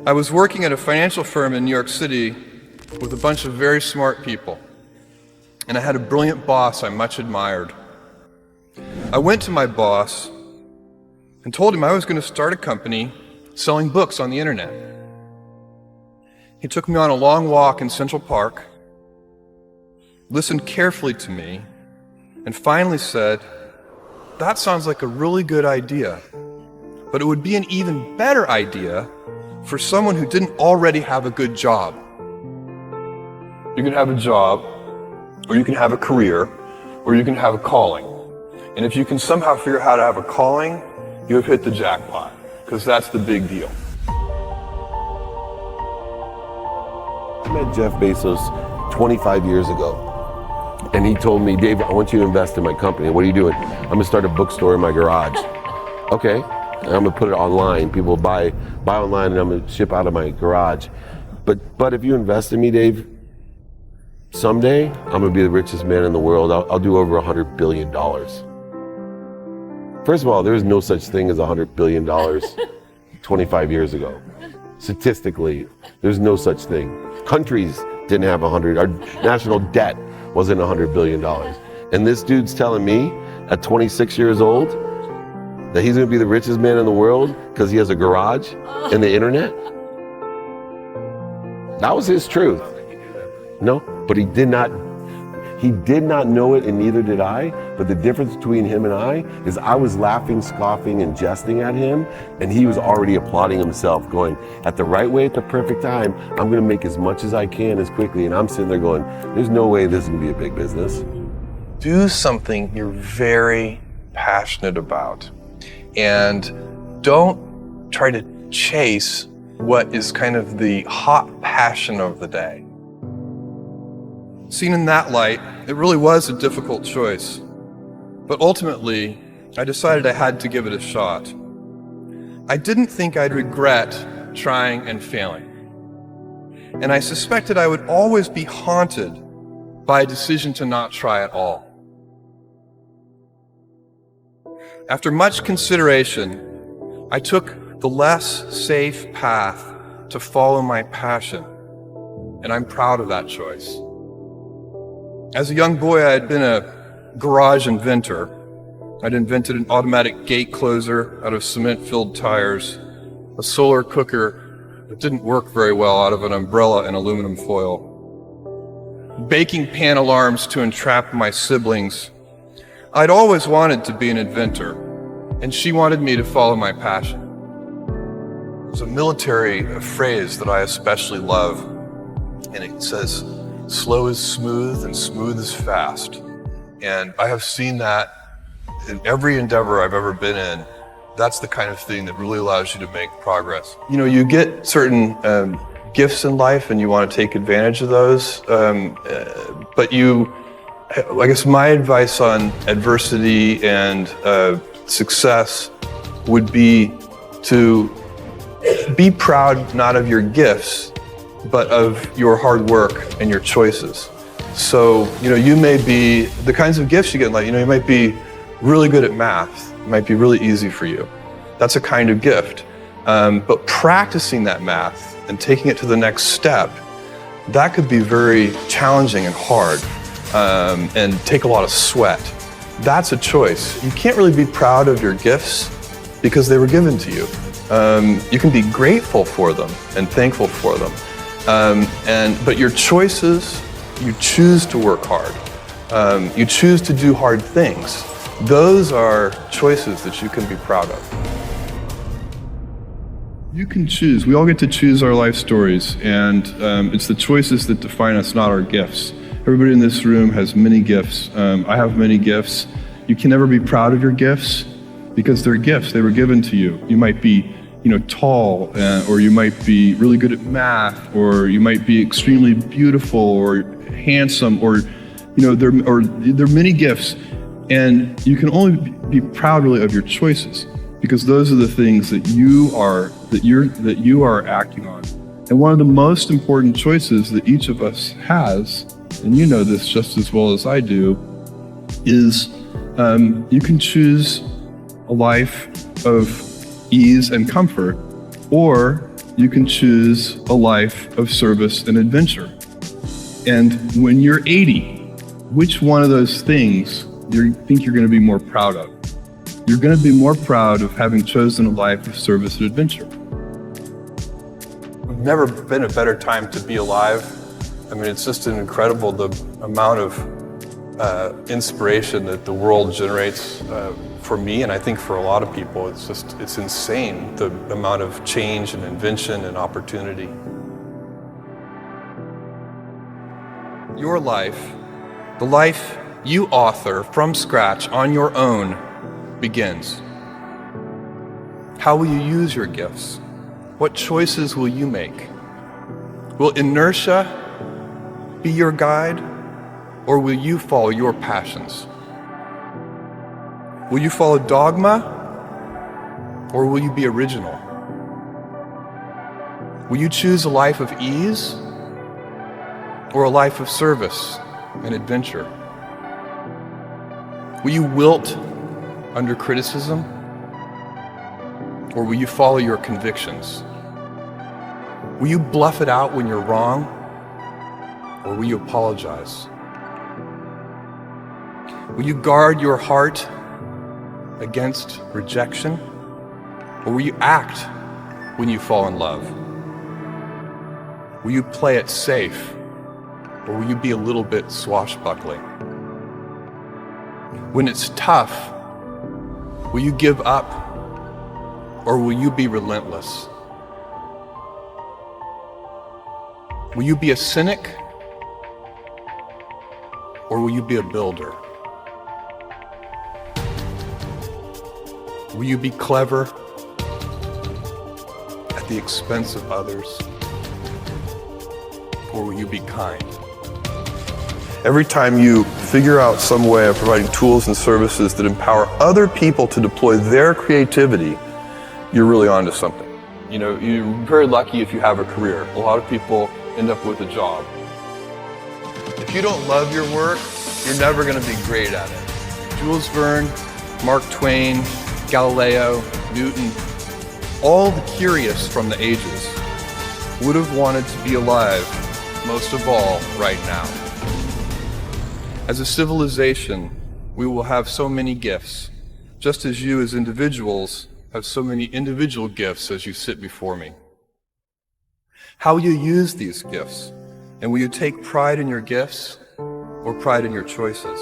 I was working at a financial firm in New York City with a bunch of very smart people, and I had a brilliant boss I much admired. I went to my boss and told him I was going to start a company selling books on the internet. He took me on a long walk in Central Park, listened carefully to me, and finally said, "That sounds like a really good idea, but it would be an even better idea for someone who didn't already have a good job. You can have a job, or you can have a career, or you can have a calling. And if you can somehow figure out how to have a calling, you have hit the jackpot, because that's the big deal." I met Jeff Bezos 25 years ago, and he told me, "Dave, I want you to invest in my company." "What are you doing?" "I'm gonna start a bookstore in my garage." "Okay, and I'm gonna put it online. People buy online, and I'm gonna ship out of my garage. But if you invest in me, Dave, someday I'm gonna be the richest man in the world. I'll do over $100 billion. First of all, there is no such thing as $100 billion 25 years ago. Statistically, there's no such thing. Countries didn't have 100, our national debt wasn't $100 billion. And this dude's telling me at 26 years old that he's gonna be the richest man in the world because he has a garage and the internet? That was his truth. No, but he did not know it, and neither did I. But the difference between him and I is I was laughing, scoffing, and jesting at him, and he was already applauding himself, going, at the right way, at the perfect time, I'm gonna make as much as I can as quickly. And I'm sitting there going, there's no way this is gonna be a big business. Do something you're very passionate about, and don't try to chase what is kind of the hot passion of the day. Seen in that light, it really was a difficult choice. But ultimately, I decided I had to give it a shot. I didn't think I'd regret trying and failing. And I suspected I would always be haunted by a decision to not try at all. After much consideration, I took the less safe path to follow my passion, and I'm proud of that choice. As a young boy, I had been a garage inventor. I'd invented an automatic gate closer out of cement-filled tires, a solar cooker that didn't work very well out of an umbrella and aluminum foil, baking pan alarms to entrap my siblings. I'd always wanted to be an inventor, and she wanted me to follow my passion. There's a military phrase that I especially love, and it says, "Slow is smooth and smooth is fast." And I have seen that in every endeavor I've ever been in. That's the kind of thing that really allows you to make progress. You know, you get certain gifts in life and you want to take advantage of those, but I guess my advice on adversity and success would be to be proud not of your gifts, but of your hard work and your choices. So, you may be, the kinds of gifts you get in life, you might be really good at math. It might be really easy for you. That's a kind of gift. But practicing that math and taking it to the next step, that could be very challenging and hard, and take a lot of sweat. That's a choice. You can't really be proud of your gifts because they were given to you. You can be grateful for them and thankful for them. But your choices, you choose to work hard. You choose to do hard things. Those are choices that you can be proud of. You can choose. We all get to choose our life stories, and it's the choices that define us, not our gifts. Everybody in this room has many gifts. I have many gifts. You can never be proud of your gifts because they're gifts. They were given to you. You might be tall, or you might be really good at math, or you might be extremely beautiful or handsome, or there are many gifts, and you can only be proud really of your choices because those are the things that you are acting on. And one of the most important choices that each of us has, and you know this just as well as I do, is you can choose a life of ease and comfort, or you can choose a life of service and adventure. And when you're 80, which one of those things do you think you're going to be more proud of? You're going to be more proud of having chosen a life of service and adventure. Never been a better time to be alive. I mean, it's just incredible the amount of inspiration that the world generates for me, and I think for a lot of people. It's insane, the amount of change and invention and opportunity. Your life, the life you author from scratch on your own, begins. How will you use your gifts? What choices will you make? Will inertia be your guide, or will you follow your passions? Will you follow dogma, or will you be original? Will you choose a life of ease, or a life of service and adventure? Will you wilt under criticism, or will you follow your convictions? Will you bluff it out when you're wrong, or will you apologize? Will you guard your heart against rejection, or will you act when you fall in love? Will you play it safe, or will you be a little bit swashbuckling? When it's tough, will you give up, or will you be relentless? Will you be a cynic, or will you be a builder? Will you be clever at the expense of others, or will you be kind? Every time you figure out some way of providing tools and services that empower other people to deploy their creativity, you're really onto something. You know, you're very lucky if you have a career. A lot of people end up with a job. If you don't love your work, you're never going to be great at it. Jules Verne, Mark Twain, Galileo, Newton, all the curious from the ages would have wanted to be alive, most of all, right now. As a civilization, we will have so many gifts, just as you as individuals have so many individual gifts as you sit before me. How will you use these gifts? And will you take pride in your gifts or pride in your choices?